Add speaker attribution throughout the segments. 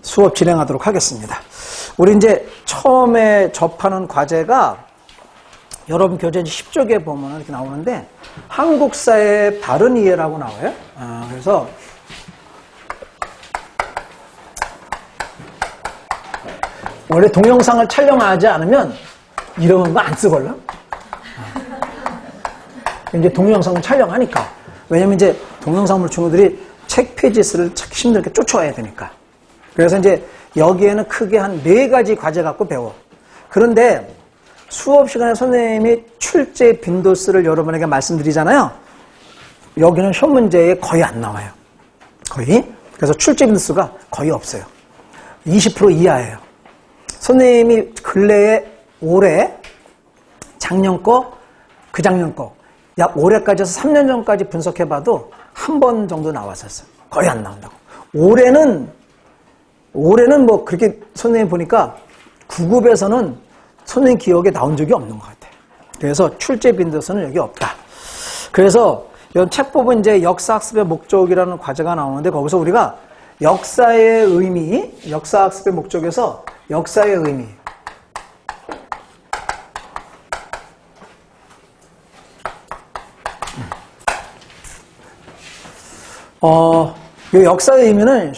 Speaker 1: 수업 진행하도록 하겠습니다. 우리 이제 처음에 접하는 과제가 여러분 교재 10쪽에 보면 이렇게 나오는데 한국사의 바른 이해라고 나와요. 그래서 원래 동영상을 촬영하지 않으면 이런 거 안 쓰걸요? 이제 동영상을 촬영하니까. 왜냐면 이제 동영상물 친구들이 책 페이지 수를 힘들게 쫓아와야 되니까. 그래서 이제 여기에는 크게 한 4가지 과제 갖고 배워. 그런데 수업 시간에 선생님이 출제 빈도수를 여러분에게 말씀드리잖아요. 여기는 시험 문제에 거의 안 나와요. 거의. 그래서 출제 빈도수가 거의 없어요. 20% 이하예요. 선생님이 근래에 올해, 작년 거, 그 작년 거, 약 올해까지 해서 3년 전까지 분석해봐도 한 번 정도 나왔었어요. 거의 안 나온다고. 올해는 뭐 그렇게 선생님 보니까 9급에서는 선생님 기억에 나온 적이 없는 것 같아요. 그래서 출제 빈도수는 여기 없다. 그래서 이 책 보면 이제 역사학습의 목적이라는 과제가 나오는데 거기서 우리가 역사의 의미, 역사학습의 목적에서 역사의 의미. 이 역사의 의미는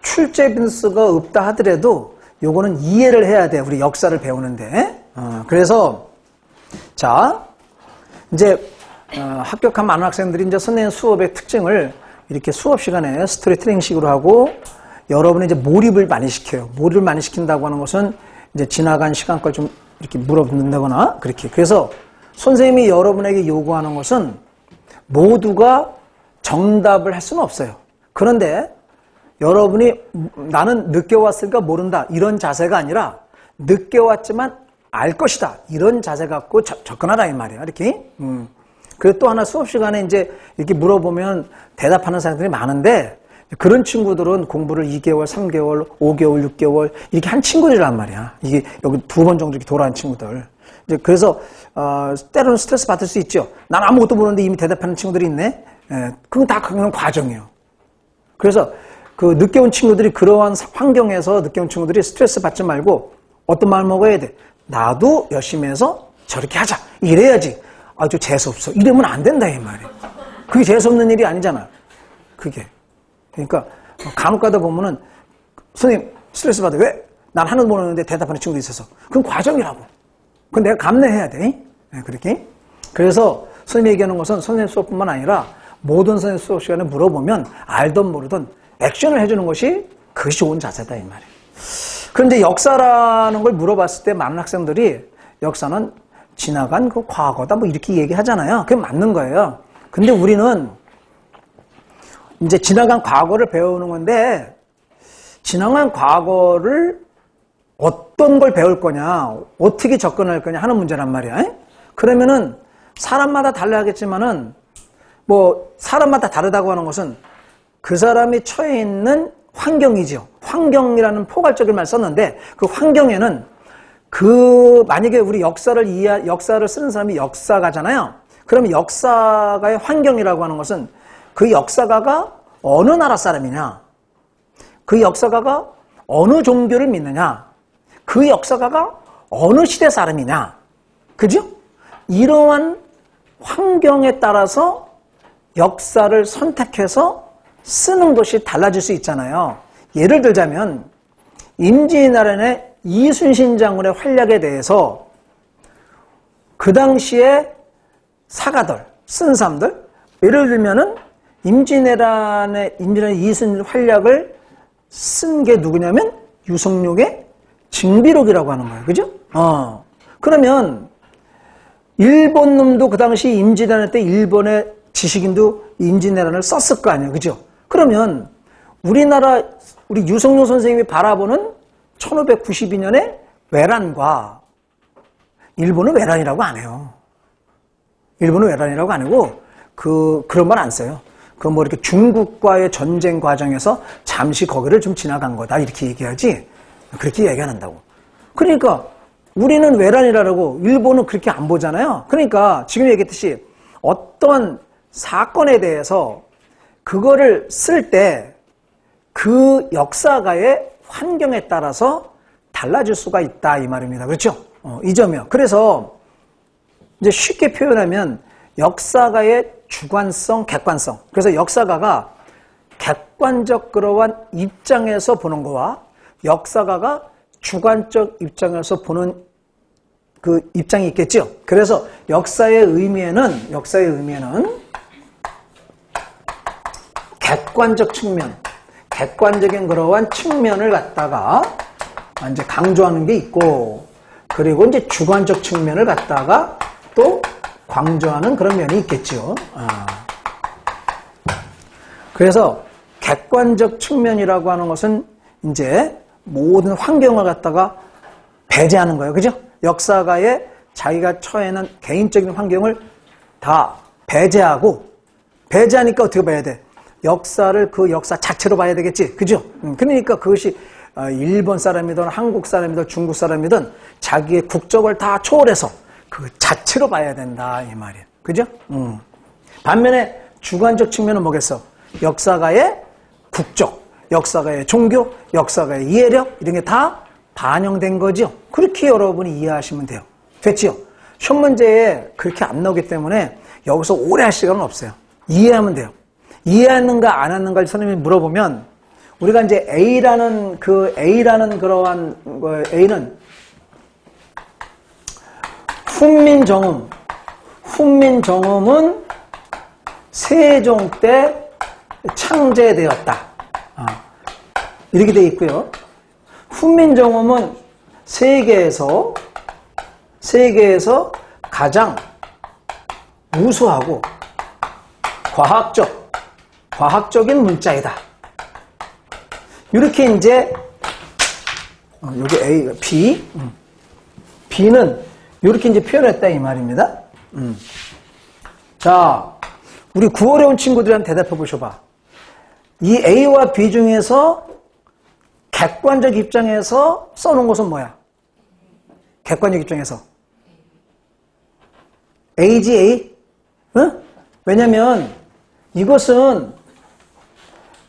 Speaker 1: 출제 빈도수가 없다 하더라도 요거는 이해를 해야 돼. 우리 역사를 배우는데. 그래서 자 이제 합격한 많은 학생들이 이제 선생님 수업의 특징을 이렇게 수업 시간에 스토리텔링식으로 하고 여러분이 이제 몰입을 많이 시켜요. 몰입을 많이 시킨다고 하는 것은 이제 지나간 시간 걸 좀 이렇게 물어본다거나 그렇게. 그래서 선생님이 여러분에게 요구하는 것은 모두가 정답을 할 수는 없어요. 그런데 여러분이 나는 늦게 왔으니까 모른다 이런 자세가 아니라 늦게 왔지만 알 것이다 이런 자세 갖고 접근하라 이 말이에요. 이렇게. 그리고 또 하나 수업 시간에 이제 이렇게 물어보면 대답하는 사람들이 많은데 그런 친구들은 공부를 2개월, 3개월, 5개월, 6개월 이렇게 한 친구들이란 말이야. 이게 여기 2번 정도 이렇게 돌아온 친구들. 이제 그래서 때로는 스트레스 받을 수 있죠. 난 아무것도 모르는데 이미 대답하는 친구들이 있네. 그건 다 그냥 과정이에요. 그래서 그 늦게 온 친구들이 그러한 환경에서 늦게 온 친구들이 스트레스 받지 말고 어떤 마음을 먹어야 돼. 나도 열심히 해서 저렇게 하자. 이래야지. 아주 재수없어. 이러면 안 된다 이 말이에요. 그게 재수없는 일이 아니잖아. 그게. 그러니까 간혹 가다 보면은 선생님 스트레스 받아. 왜? 난 하나도 모르는데 대답하는 친구도 있어서. 그건 과정이라고. 그건 내가 감내해야 돼. 그렇게. 그래서 선생님이 얘기하는 것은 선생님 수업뿐만 아니라 모든 선생님 수업 시간에 물어보면 알든 모르든 액션을 해주는 것이 그것이 좋은 자세다 이 말이에요. 그런데 역사라는 걸 물어봤을 때 많은 학생들이 역사는 지나간 그 과거다 뭐 이렇게 얘기하잖아요. 그게 맞는 거예요. 근데 우리는 이제 지나간 과거를 배우는 건데 지나간 과거를 어떤 걸 배울 거냐, 어떻게 접근할 거냐 하는 문제란 말이야. 그러면은 사람마다 달라야겠지만은 뭐 사람마다 다르다고 하는 것은 그 사람이 처해 있는 환경이죠. 환경이라는 포괄적인 말 썼는데 그 환경에는 만약에 우리 역사를 쓰는 사람이 역사가잖아요. 그러면 역사가의 환경이라고 하는 것은 그 역사가가 어느 나라 사람이냐, 그 역사가가 어느 종교를 믿느냐, 그 역사가가 어느 시대 사람이냐, 그죠? 이러한 환경에 따라서 역사를 선택해서 쓰는 것이 달라질 수 있잖아요. 예를 들자면 임진왜란의 이순신 장군의 활약에 대해서 그 당시에 사가들, 쓴 사람들, 예를 들면은 임진왜란의 이순신 활약을 쓴 게 누구냐면 유성룡의 징비록이라고 하는 거예요. 그죠? 그러면 일본 놈도 그 당시 임진왜란 때 일본의 지식인도 임진왜란을 썼을 거 아니에요. 그죠? 그러면 우리 유성룡 선생님이 바라보는 1592년의 외란과 일본은 외란이라고 안 해요. 일본은 외란이라고 안 하고 그런 말 안 써요. 그 뭐 이렇게 중국과의 전쟁 과정에서 잠시 거기를 좀 지나간 거다 이렇게 얘기하지 그렇게 얘기 안 한다고. 그러니까 우리는 외란이라고 일본은 그렇게 안 보잖아요. 그러니까 지금 얘기했듯이 어떤 사건에 대해서 그거를 쓸 때 그 역사가의 환경에 따라서 달라질 수가 있다 이 말입니다. 그렇죠? 이 점이요. 그래서 이제 쉽게 표현하면 역사가의 주관성, 객관성. 그래서 역사가가 객관적 그러한 입장에서 보는 거와 역사가가 주관적 입장에서 보는 그 입장이 있겠죠. 그래서 역사의 의미에는 객관적 측면, 객관적인 그러한 측면을 갖다가 이제 강조하는 게 있고, 그리고 이제 주관적 측면을 갖다가 또 강조하는 그런 면이 있겠죠. 그래서 객관적 측면이라고 하는 것은 이제 모든 환경을 갖다가 배제하는 거예요. 그죠? 역사가의 자기가 처해 있는 개인적인 환경을 다 배제하니까 어떻게 봐야 돼? 역사를 그 역사 자체로 봐야 되겠지. 그죠? 그러니까 그것이 일본 사람이든 한국 사람이든 중국 사람이든 자기의 국적을 다 초월해서 그 자체로 봐야 된다 이 말이에요. 그죠? 반면에 주관적 측면은 뭐겠어? 역사가의 국적, 역사가의 종교, 역사가의 이해력 이런 게 다 반영된 거죠. 그렇게 여러분이 이해하시면 돼요. 됐지요? 시험 문제에 그렇게 안 나오기 때문에 여기서 오래 할 시간은 없어요. 이해하면 돼요. 이해하는가 안 하는가를 선생님이 물어보면 우리가 이제 A라는 그러한 A는 훈민정음은 세종 때 창제되었다. 이렇게 돼 있고요. 훈민정음은 세계에서 가장 우수하고 과학적인 문자이다. 이렇게 이제 여기 A, B는 이렇게 이제 표현했다 이 말입니다. 자, 우리 구어 어려운 친구들한테 대답해 보셔봐. 이 A와 B 중에서 객관적 입장에서 써놓은 것은 뭐야? 객관적 입장에서 A지 A? 응? 왜냐면 이것은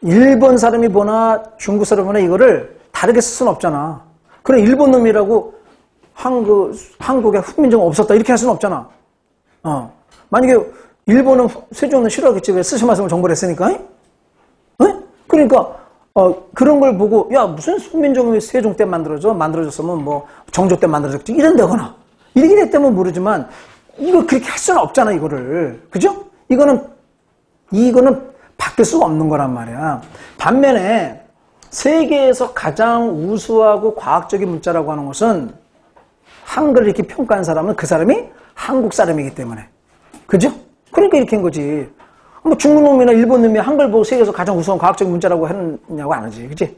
Speaker 1: 일본 사람이 보나 중국 사람이 보나 이거를 다르게 쓸 수는 없잖아. 그럼 일본 놈이라고 한국에 훈민정음 없었다 이렇게 할 수는 없잖아. 만약에 일본은 세종은 싫어하겠지. 왜 쓰시 말씀을 정벌 했으니까? 응? 그러니까 그런 걸 보고 야 무슨 훈민정음이 세종 때 만들어졌으면 뭐 정조 때 만들어졌지 이런다거나 이렇게 됐다면 모르지만 이거 그렇게 할 수는 없잖아 이거를. 그죠? 이거는 바뀔 수가 없는 거란 말이야. 반면에 세계에서 가장 우수하고 과학적인 문자라고 하는 것은 한글을 이렇게 평가한 사람은 그 사람이 한국 사람이기 때문에. 그죠? 그러니까 이렇게 한 거지. 뭐 중국 놈이나 일본 놈이 한글 보고 세계에서 가장 우수한 과학적인 문자라고 했냐고 안 하지. 그치?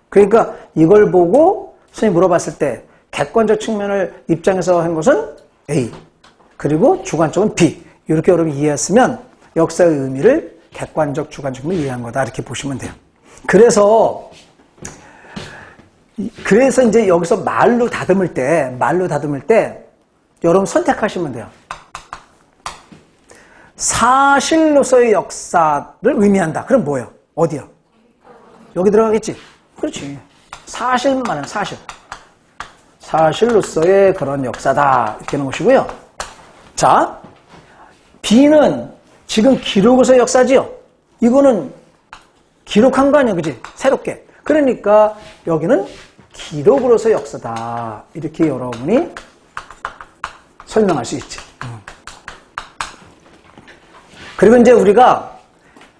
Speaker 1: 그러니까 이걸 보고 선생님이 물어봤을 때 객관적 측면을 입장에서 한 것은 A. 그리고 주관적은 B. 이렇게 여러분이 이해했으면 역사의 의미를 객관적, 주관적으로 이해한 거다. 이렇게 보시면 돼요. 그래서 이제 여기서 말로 다듬을 때 여러분 선택하시면 돼요. 사실로서의 역사를 의미한다. 그럼 뭐예요? 어디요? 여기 들어가겠지? 그렇지. 사실만 말하면 사실. 사실로서의 그런 역사다. 이렇게 놓으시고요. 자, B는 지금 기록으로서의 역사지요? 이거는 기록한 거 아니야, 그지? 새롭게. 그러니까 여기는 기록으로서의 역사다. 이렇게 여러분이 설명할 수 있지. 그리고 이제 우리가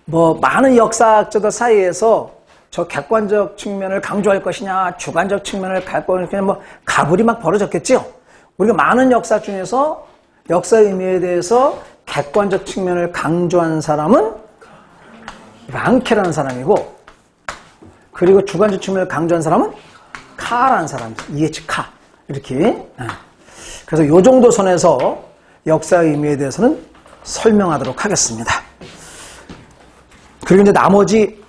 Speaker 1: 뭐 많은 역사학자들 사이에서 저 객관적 측면을 강조할 것이냐, 주관적 측면을 갈 것이냐, 뭐 가불이 막 벌어졌겠죠? 우리가 많은 역사 중에서 역사의 의미에 대해서 객관적 측면을 강조한 사람은 랑케라는 사람이고, 그리고 주관적 측면을 강조한 사람은 카라는 사람, EH 카. 이렇게. 그래서 이 정도 선에서 역사의 의미에 대해서는 설명하도록 하겠습니다. 그리고 이제 나머지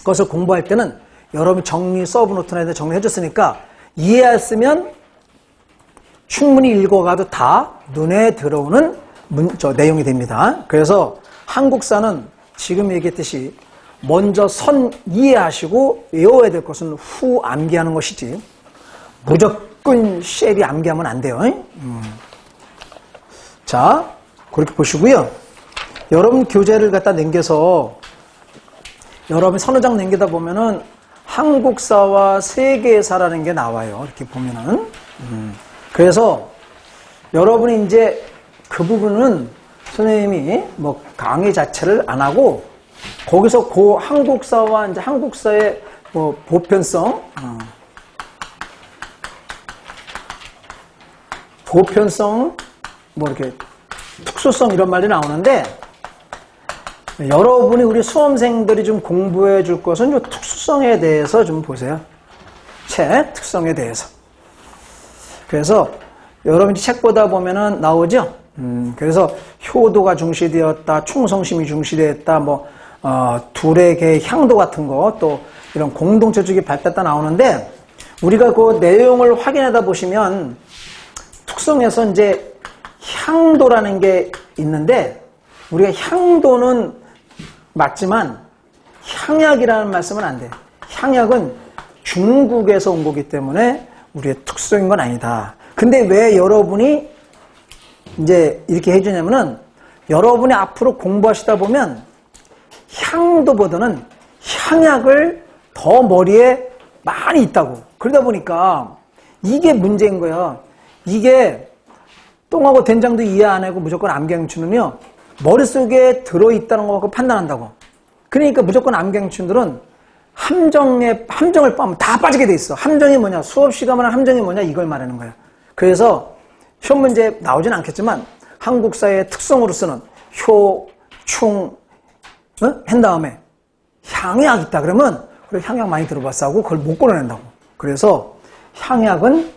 Speaker 1: 것을 공부할 때는 여러분이 서브노트나 정리해 줬으니까 이해했으면 충분히 읽어가도 다 눈에 들어오는 내용이 됩니다. 그래서 한국사는 지금 얘기했듯이 먼저 선 이해하시고 외워야 될 것은 후 암기하는 것이지 무조건 쉐리 암기하면 안 돼요. 자, 그렇게 보시고요. 여러분 교재를 갖다 남겨서 여러분 서너 장 남기다 보면은 한국사와 세계사라는 게 나와요. 이렇게 보면은. 그래서 여러분이 이제 그 부분은 선생님이 뭐 강의 자체를 안 하고 거기서 그 한국사와 이제 한국사의 뭐 보편성, 뭐 이렇게 특수성 이런 말이 나오는데 여러분이 우리 수험생들이 좀 공부해 줄 것은 이 특수성에 대해서 좀 보세요. 책 특성에 대해서. 그래서 여러분이 책 보다 보면은 나오죠. 그래서 효도가 중시되었다, 충성심이 중시되었다, 뭐 둘에게 향도 같은 거, 또 이런 공동체적이 발달다 나오는데 우리가 그 내용을 확인하다 보시면 특성에서 이제 향도라는 게 있는데 우리가 향도는 맞지만 향약이라는 말씀은 안 돼요. 향약은 중국에서 온 거기 때문에 우리의 특성인 건 아니다. 근데 왜 여러분이 이제 이렇게 해주냐면은 여러분이 앞으로 공부하시다 보면 향도보다는 향약을 더 머리에 많이 있다고. 그러다 보니까 이게 문제인 거야. 이게 똥하고 된장도 이해 안 하고 무조건 암기행춘은요 머릿속에 들어있다는 거 갖고 판단한다고. 그러니까 무조건 암기행춘들은 함정을 빠면 다 빠지게 돼 있어. 함정이 뭐냐, 수업 시간만 함정이 뭐냐, 이걸 말하는 거야. 그래서 시험 문제 나오진 않겠지만 한국사의 특성으로 쓰는 효, 충, 한 다음에 향약 있다 그러면 그래 향약 많이 들어봤어 하고 그걸 못 꺼내낸다고. 그래서 향약은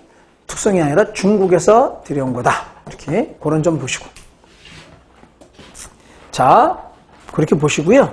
Speaker 1: 특성이 아니라 중국에서 들여온 거다. 이렇게 그런 점 보시고. 자, 그렇게 보시고요.